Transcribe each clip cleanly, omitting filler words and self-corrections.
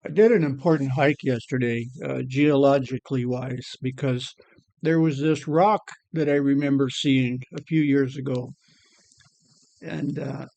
I did an important hike yesterday, geologically wise, because there was this rock that I remember seeing a few years ago. And,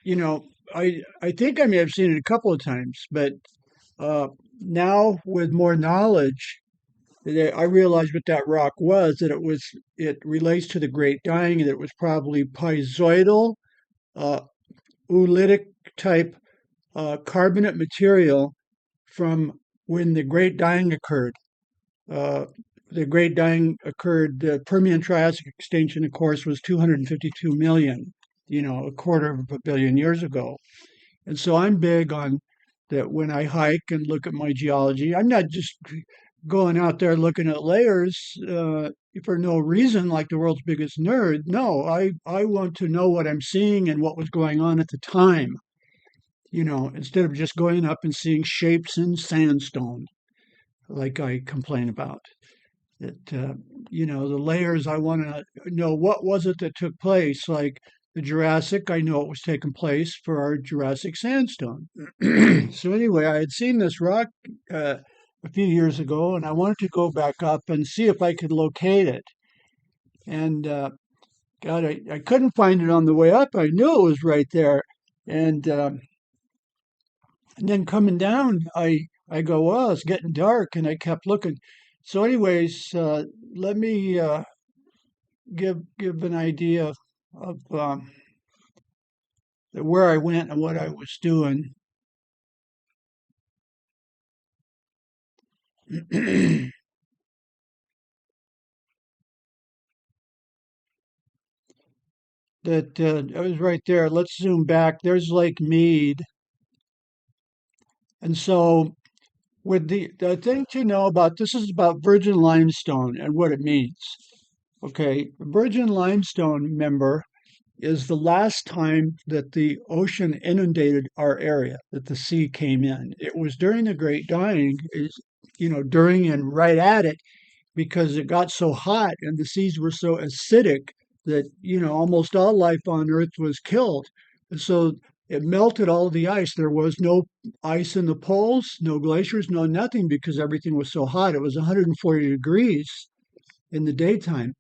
you know, I think I may have seen it a couple of times, but uh, now with more knowledge, I realized what that rock was, it relates to the Great Dying, and it was probably pizoidal, uh, oolitic type carbonate material from when the Great Dying occurred. Uh, the Great Dying occurred, the Permian Triassic extinction, of course, was 252 million, a quarter of a billion years ago. And so I'm big on that when I hike and look at my geology. I'm not just going out there looking at layers for no reason like the world's biggest nerd. No, I want to know what I'm seeing and what was going on at the time, instead of just going up and seeing shapes in sandstone like I complain about. That the layers, I want to know what was it that took place. Like the Jurassic, I know it was taking place for our Jurassic sandstone. So anyway, I had seen this rock a few years ago, and I wanted to go back up and see if I could locate it. And God, I couldn't find it on the way up. I knew it was right there, and then coming down, I go, well, it's getting dark, and I kept looking. So, anyways, let me give an idea of where I went and what I was doing. That I was right there. Let's zoom back. There's Lake Mead, and so with the thing to know about this is about virgin limestone and what it means. Okay, virgin limestone, member, is the last time that the ocean inundated our area, that the sea came in. It was during the Great Dying, during and right at it, because it got so hot and the seas were so acidic that, almost all life on Earth was killed. And so it melted all the ice. There was no ice in the poles, no glaciers, no nothing because everything was so hot. It was 140 degrees in the daytime.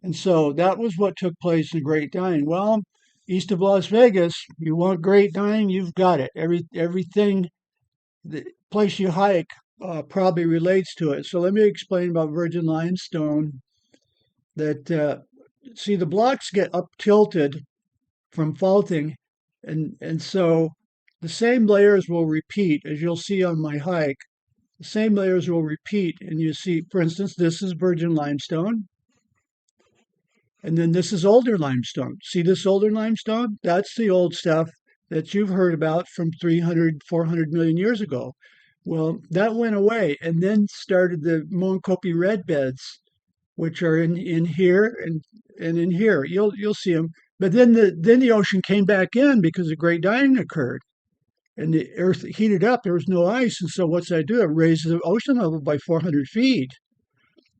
And so that was what took place in Great Dying. Well, east of Las Vegas, you want Great Dying, you've got it. Everything, the place you hike probably relates to it. So let me explain about virgin limestone. That see the blocks get up tilted from faulting, and so the same layers will repeat as you'll see on my hike. The same layers will repeat, and you see, for instance, this is virgin limestone. And then this is older limestone. See this older limestone? That's the old stuff that you've heard about from 300, 400 million years ago. Well, that went away and then started the Moenkopi red beds, which are in here and in here. You'll see them. But then the ocean came back in because the Great Dying occurred and the earth heated up. There was no ice. And so what's that do? It raises the ocean level by 400 feet.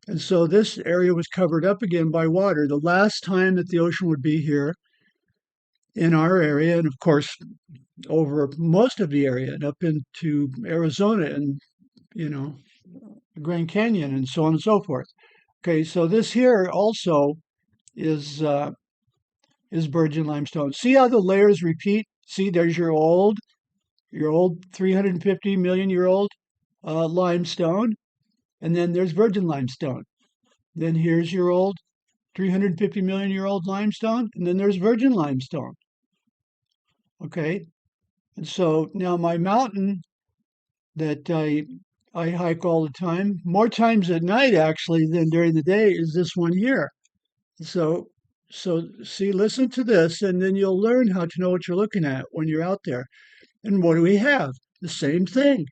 And so this area was covered up again by water. The last time that the ocean would be here in our area, and of course, over most of the area and up into Arizona and, you know, the Grand Canyon and so on and so forth. Okay, so this here also is is virgin limestone. See how the layers repeat? See, there's your old 350 million year old limestone, and then there's virgin limestone. Then here's your old 350 million year old limestone, and then there's virgin limestone. Okay, and so now my mountain that I hike all the time, more times at night actually than during the day, is this one here. So so see, listen to this, and then you'll learn how to know what you're looking at when you're out there. And what do we have? The same thing,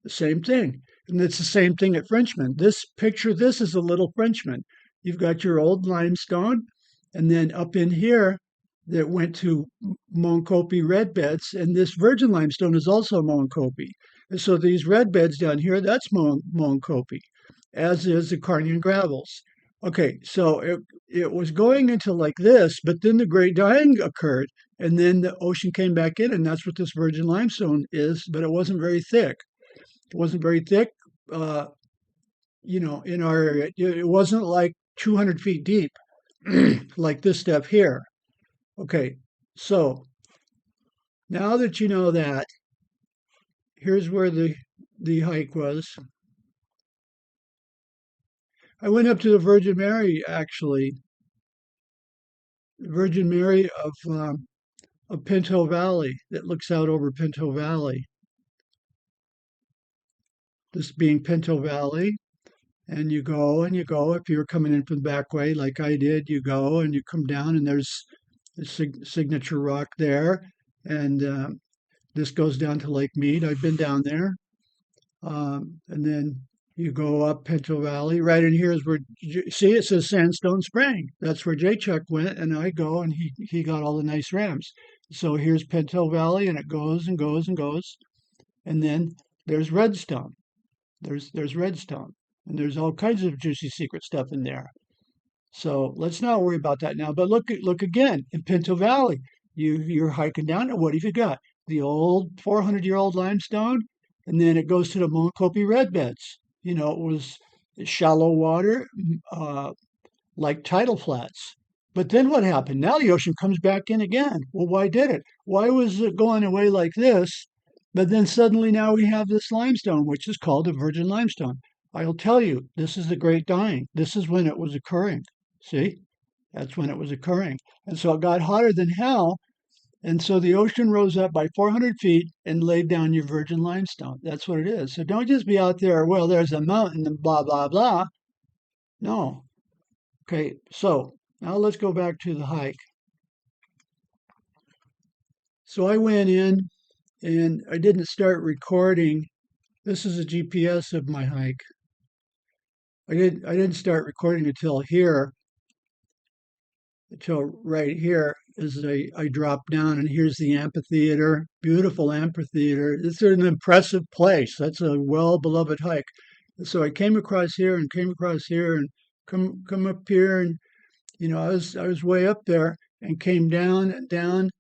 the same thing. And it's the same thing at Frenchman. This is a little Frenchman. You've got your old limestone, and then up in here that went to Moenkopi red beds, and this virgin limestone is also Moenkopi. And so these red beds down here, that's Moenkopi, as is the Carnian gravels. Okay, so it was going into like this, but then the Great Dying occurred, and then the ocean came back in, and that's what this virgin limestone is. But it wasn't very thick. It wasn't very thick. Uh, in our area, it wasn't like 200 feet deep, like this stuff here. Okay, so now that you know that, here's where the hike was. I went up to the Virgin Mary, actually, the Virgin Mary of Pinto Valley that looks out over Pinto Valley. This being Pinto Valley, and you go and you go. If you're coming in from the back way, like I did, you go and you come down, and there's a signature rock there, and this goes down to Lake Mead. I've been down there. And then you go up Pinto Valley. Right in here is where, see, it says Sandstone Spring. That's where J Chuck went, and I go, and he got all the nice rams. So here's Pinto Valley, and it goes and goes and goes. And then there's Redstone. There's Redstone. And there's all kinds of juicy secret stuff in there. So let's not worry about that now. But look again in Pinto Valley. You're hiking down, and what have you got? The old 400-year-old limestone, and then it goes to the Moenkopi red beds. It was shallow water, like tidal flats. But then what happened? Now the ocean comes back in again. Well, why did it? Why was it going away like this? But then suddenly now we have this limestone, which is called a virgin limestone. I'll tell you, this is the great dying. This is when it was occurring. See? That's when it was occurring. And so it got hotter than hell. And so the ocean rose up by 400 feet and laid down your virgin limestone. That's what it is. So don't just be out there, well, there's a mountain and blah, blah, blah. No. Okay, so now let's go back to the hike. So I went in and I didn't start recording. This is a GPS of my hike. I didn't start recording until here, until right here as I drop down, and here's the amphitheater, beautiful amphitheater. It's an impressive place. That's a well-beloved hike. And so I came across here and came across here and come up here, and I was way up there and came down and down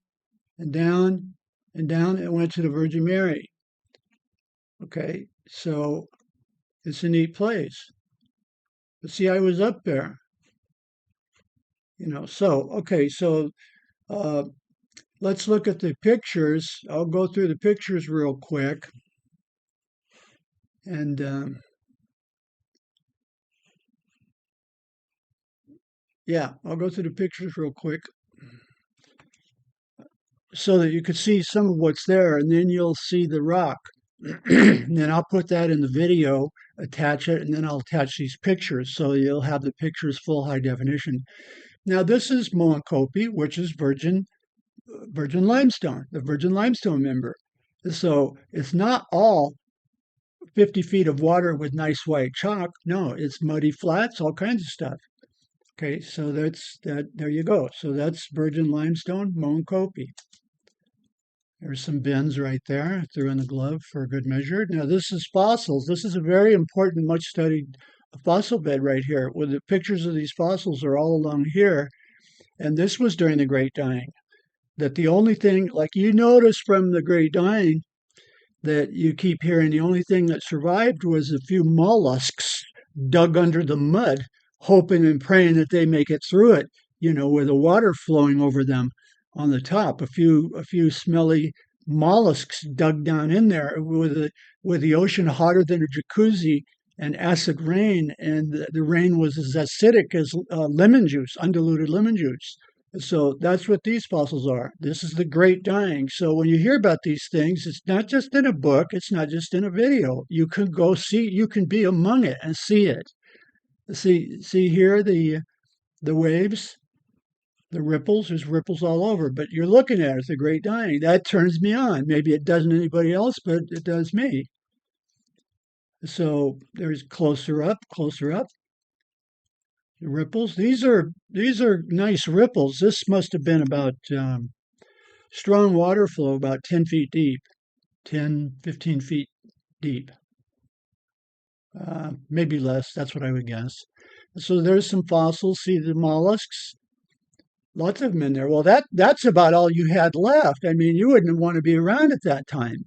and down and down and went to the Virgin Mary. Okay, so it's a neat place. But see, I was up there. So uh, let's look at the pictures. I'll go through the pictures real quick. And yeah, I'll go through the pictures real quick so that you could see some of what's there, and then you'll see the rock. And then I'll put that in the video, attach it, and then I'll attach these pictures so you'll have the pictures full high definition. Now this is Moenkopi, which is virgin limestone, the virgin limestone member. So it's not all 50 feet of water with nice white chalk. No, it's muddy flats, all kinds of stuff. Okay, so that's that. There you go. So that's virgin limestone, Moenkopi. There's some bins right there. I threw in the glove for good measure. Now this is fossils. This is a very important, much studied fossil bed right here, where the pictures of these fossils are all along here. And this was during the Great Dying. That the only thing, like you notice from the Great Dying, that you keep hearing the only thing that survived was a few mollusks dug under the mud, hoping and praying that they make it through it, with the water flowing over them on the top. A few smelly mollusks dug down in there with the ocean hotter than a jacuzzi and acid rain, and the rain was as acidic as lemon juice, undiluted lemon juice. So that's what these fossils are. This is the Great Dying. So when you hear about these things, it's not just in a book, it's not just in a video. You can go see, you can be among it and see it. See here the waves, the ripples. There's ripples all over, but you're looking at it, the Great Dying. That turns me on. Maybe it doesn't anybody else, but it does me. So there's closer up. The ripples. These are nice ripples. This must have been about strong water flow, about 10 feet deep, 10, 15 feet deep. Maybe less. That's what I would guess. So there's some fossils. See the mollusks. Lots of them in there. Well, that's about all you had left. I mean, you wouldn't want to be around at that time.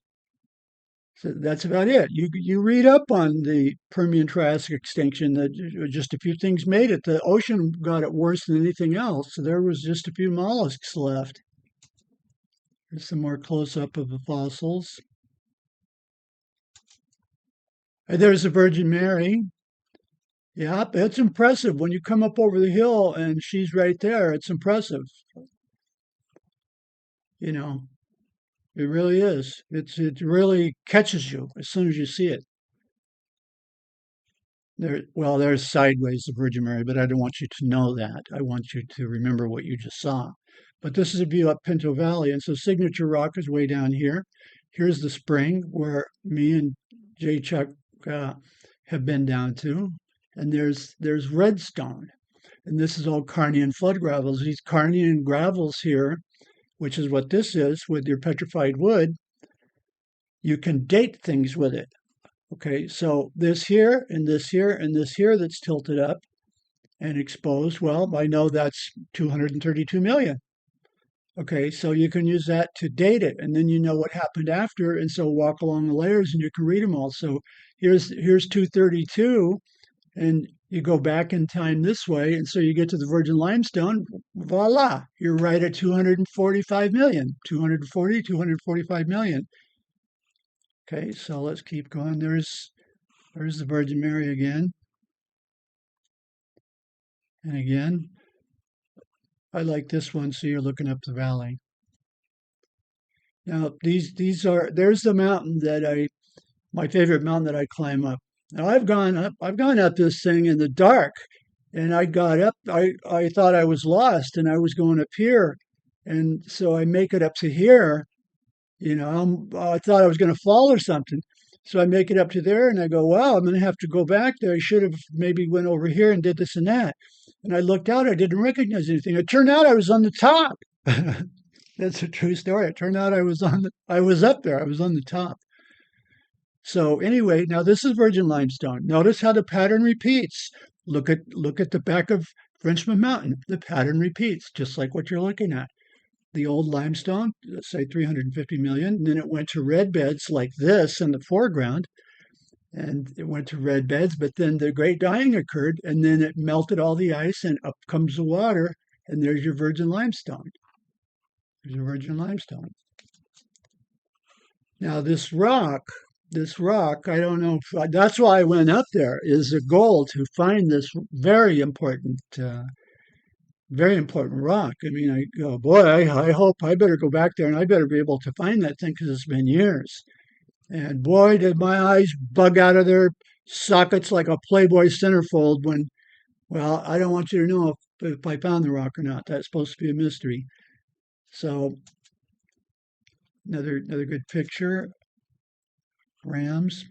So that's about it. You read up on the Permian Triassic extinction. That just a few things made it. The ocean got it worse than anything else. So there was just a few mollusks left. Here's some more close up of the fossils. And there's the Virgin Mary. Yeah, it's impressive when you come up over the hill and she's right there. It's impressive. You know, it really is. It really catches you as soon as you see it. Well, there's sideways the Virgin Mary, but I don't want you to know that. I want you to remember what you just saw. But this is a view up Pinto Valley, and so Signature Rock is way down here. Here's the spring where me and Jay Chuck have been down to, and there's redstone, and this is all Carnian flood gravels. These Carnian gravels here, which is what this is with your petrified wood, you can date things with it. Okay, so this here and this here and this here that's tilted up and exposed, well, I know that's 232 million. Okay, so you can use that to date it, and then you know what happened after, and so walk along the layers and you can read them all. So here's 232, and you go back in time this way, and so you get to the virgin limestone, voila, you're right at 245 million, 240, 245 million. Okay, so let's keep going. There's the Virgin Mary again. And again, I like this one, so you're looking up the valley. Now, there's the mountain my favorite mountain that I climb up. Now, I've gone up this thing in the dark, and I got up, I thought I was lost, and I was going up here. And so I make it up to here, I thought I was going to fall or something. So I make it up to there and I go, wow, I'm going to have to go back there. I should have maybe went over here and did this and that. And I looked out, I didn't recognize anything. It turned out I was on the top. That's a true story. It turned out I was up there. I was on the top. So anyway, now this is virgin limestone. Notice how the pattern repeats. Look at the back of Frenchman Mountain. The pattern repeats, just like what you're looking at. The old limestone, let's say 350 million. And then it went to red beds like this in the foreground, and it went to red beds. But then the great dying occurred, and then it melted all the ice, and up comes the water, and there's your virgin limestone. There's your virgin limestone. Now this rock, I don't know. That's why I went up there. Is a goal to find this very important rock. I mean, I go, boy, I hope I better go back there and I better be able to find that thing because it's been years. And boy, did my eyes bug out of their sockets like a Playboy centerfold when, well, I don't want you to know if I found the rock or not. That's supposed to be a mystery. So another good picture. Rams.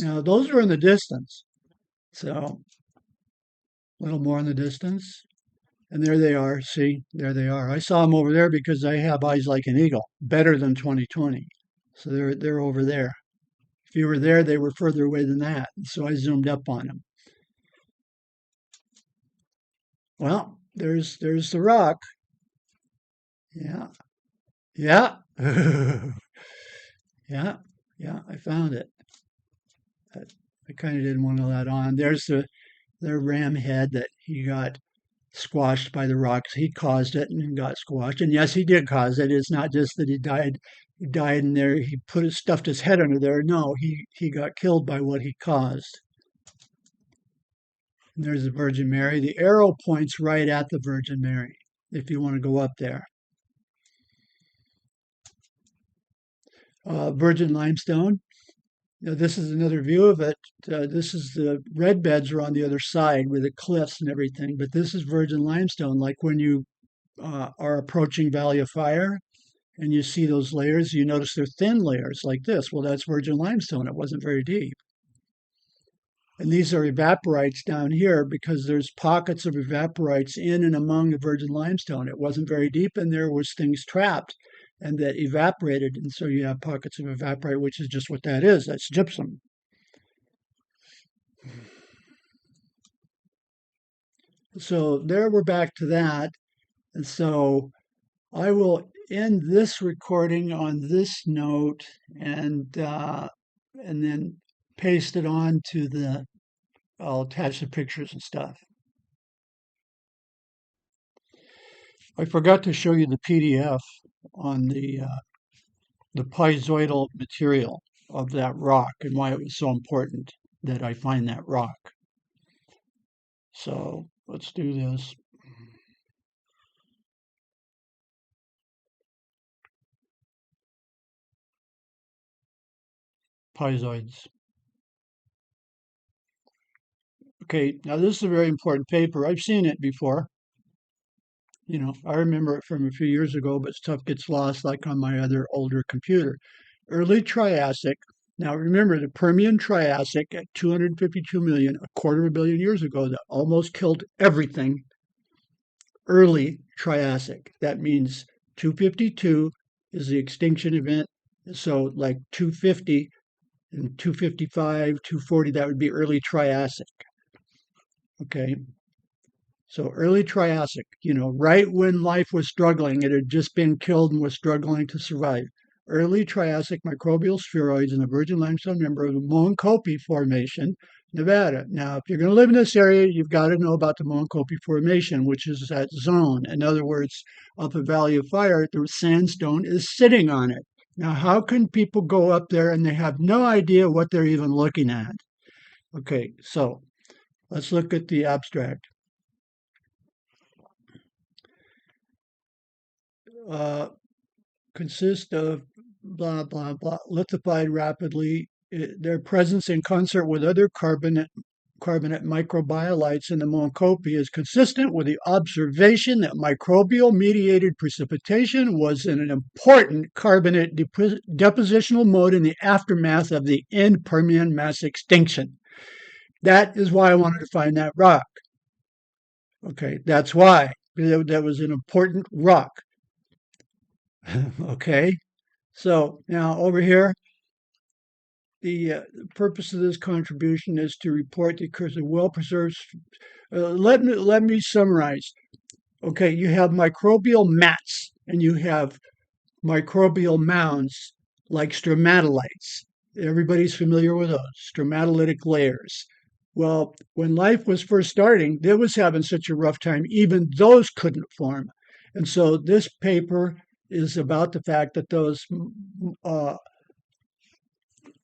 Now those are in the distance. So a little more in the distance. And there they are. See, there they are. I saw them over there because I have eyes like an eagle, better than 2020. So they're over there. If you were there, they were further away than that. So I zoomed up on them. Well, there's the rock. Yeah. Yeah. Yeah. Yeah. I found it. I kind of didn't want to let on. There's the ram head that he got squashed by the rocks. He caused it and got squashed. And yes, he did cause it. It's not just that he died. He died in there. He stuffed his head under there. No, he got killed by what he caused. And there's the Virgin Mary. The arrow points right at the Virgin Mary if you want to go up there. Virgin limestone. Now, this is another view of it. This is the red beds are on the other side with the cliffs and everything, but this is virgin limestone. Like when you are approaching Valley of Fire and you see those layers, you notice they're thin layers like this. Well, that's virgin limestone. It wasn't very deep. And these are evaporites down here because there's pockets of evaporites in and among the virgin limestone. It wasn't very deep and there was things trapped and that evaporated. And so you have pockets of evaporite, which is just what that is. That's gypsum. So there we're back to that. And so I will end this recording on this note and then paste it on to the, I'll attach the pictures and stuff. I forgot to show you the PDF on the pizoidal material of that rock and why it was so important that I find that rock. So let's do this. Pizoids. Okay, now this is a very important paper. I've seen it before. You know, I remember it from a few years ago, but stuff gets lost like on my other older computer. Early Triassic. Now remember the Permian Triassic at 252 million, a quarter of a billion years ago, that almost killed everything. Early Triassic. That means 252 is the extinction event. So like 250 and 255, 240, that would be early Triassic. Okay. So early Triassic, right when life was struggling, it had just been killed and was struggling to survive. Early Triassic microbial spheroids in the virgin limestone member of the Moenkopi Formation, Nevada. Now, if you're going to live in this area, you've got to know about the Moenkopi Formation, which is that zone. In other words, up the Valley of Fire, the sandstone is sitting on it. Now, how can people go up there and they have no idea what they're even looking at? Okay, so let's look at the abstract. Uh, consist of blah, blah, blah, lithified rapidly. Their presence in concert with other carbonate microbialites in the Moenkopi is consistent with the observation that microbial mediated precipitation was an important carbonate depositional mode in the aftermath of the end Permian mass extinction. That is why I wanted to find that rock. Okay, that's why. That was an important rock. Okay, so now over here, the purpose of this contribution is to report the occurrence of well-preserved. Let me summarize. Okay, you have microbial mats and you have microbial mounds like stromatolites. Everybody's familiar with those stromatolitic layers. Well, when life was first starting, it was having such a rough time, even those couldn't form. And so this paper is about the fact that those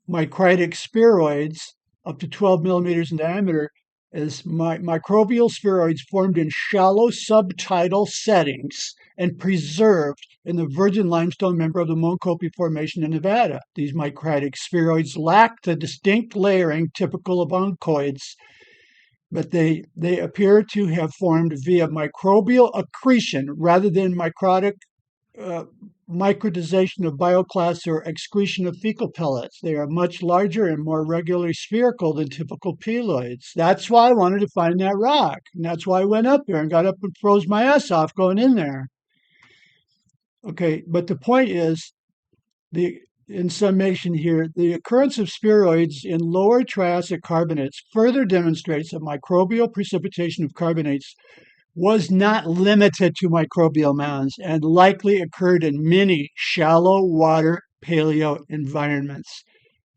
micritic spheroids up to 12 millimeters in diameter as microbial spheroids formed in shallow subtidal settings and preserved in the virgin limestone member of the Moenkopi Formation in Nevada. These micritic spheroids lack the distinct layering typical of oncoids, but they appear to have formed via microbial accretion rather than microtization of bioclasts or excretion of fecal pellets. They are much larger and more regularly spherical than typical peloids. That's why I wanted to find that rock. And that's why I went up there and got up and froze my ass off going in there. Okay, but the point is, in summation here, the occurrence of spheroids in lower Triassic carbonates further demonstrates that microbial precipitation of carbonates was not limited to microbial mounds and likely occurred in many shallow water paleo environments.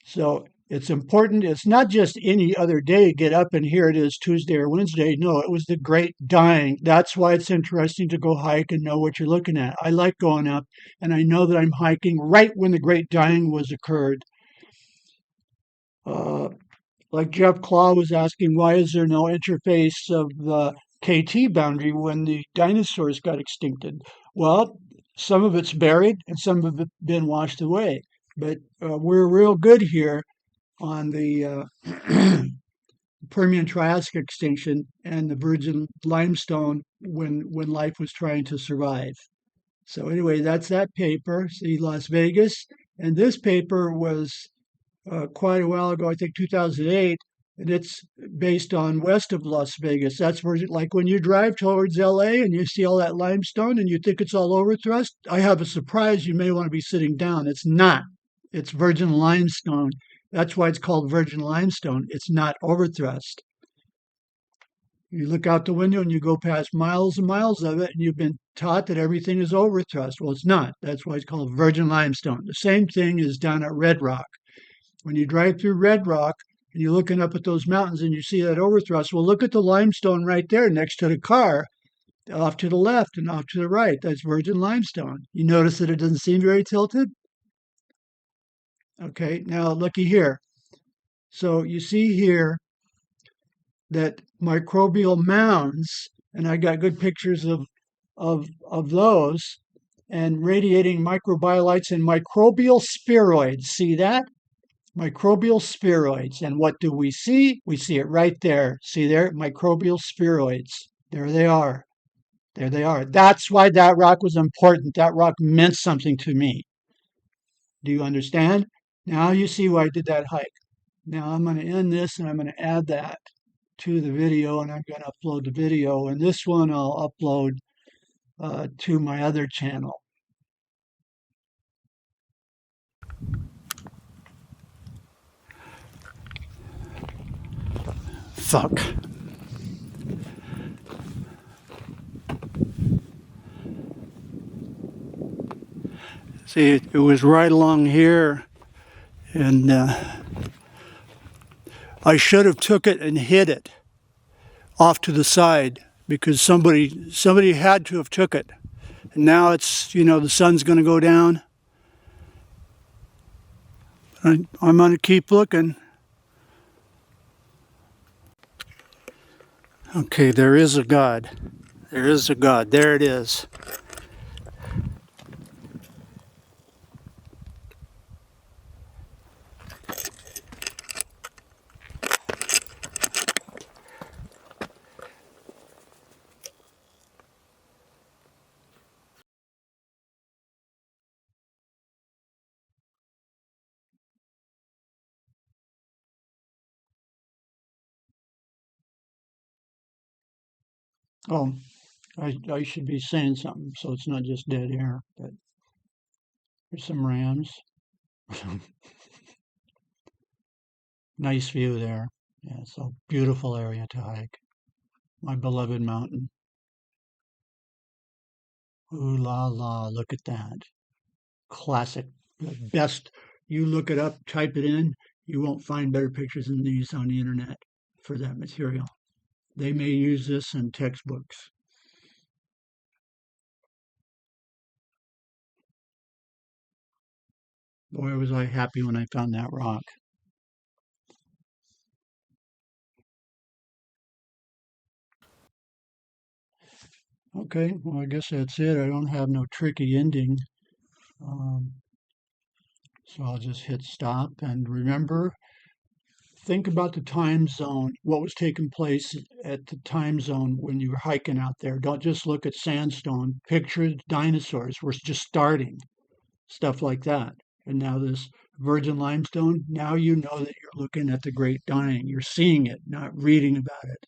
So it's important. It's not just any other day, get up and here it is Tuesday or Wednesday. No, it was the great dying. That's why it's interesting to go hike and know what you're looking at. I like going up and I know that I'm hiking right when the great dying was occurred. Like Jeff Claw was asking, why is there no interface of the KT boundary when the dinosaurs got extincted? Well, some of it's buried and some of it's been washed away. But we're real good here on the Permian Triassic extinction and the virgin limestone when life was trying to survive. So anyway, that's that paper. See Las Vegas, and this paper was quite a while ago, I think 2008, and it's based on west of Las Vegas. That's virgin. Like when you drive towards LA and you see all that limestone and you think it's all overthrust, I have a surprise. You may want to be sitting down. It's not. It's virgin limestone. That's why it's called virgin limestone. It's not overthrust. You look out the window and you go past miles and miles of it, and you've been taught that everything is overthrust. Well, it's not. That's why it's called virgin limestone. The same thing is done at Red Rock. When you drive through Red Rock and you're looking up at those mountains and you see that overthrust, well, look at the limestone right there next to the car, off to the left and off to the right. That's virgin limestone. You notice that it doesn't seem very tilted? Okay, now looky here. So you see here that microbial mounds, and I got good pictures of those, and radiating microbialites and microbial spheroids. See that? Microbial spheroids. And what do we see? We see it right there. See there? Microbial spheroids. There they are. There they are. That's why that rock was important. That rock meant something to me. Do you understand? Now you see why I did that hike. Now I'm going to end this and I'm going to add that to the video, and I'm going to upload the video. And this one I'll upload to my other channel. Fuck. See, it was right along here, and I should have took it and hid it off to the side because somebody had to have took it. And now it's, the sun's going to go down. I'm going to keep looking. Okay, there is a God. There is a God. There it is. Oh, I should be saying something so it's not just dead air. But there's some rams. Nice view there. Yeah, it's a beautiful area to hike. My beloved mountain. Ooh la la, look at that. Classic. The best. You look it up, type it in, you won't find better pictures than these on the internet for that material. They may use this in textbooks. Boy, was I happy when I found that rock. Okay, well, I guess that's it. I don't have no tricky ending. Um, so I'll just hit stop. And remember, think about the time zone, what was taking place at the time zone when you were hiking out there. Don't just look at sandstone. Picture dinosaurs. We're just starting, stuff like that. And now this virgin limestone, now you know that you're looking at the great dying. You're seeing it, not reading about it.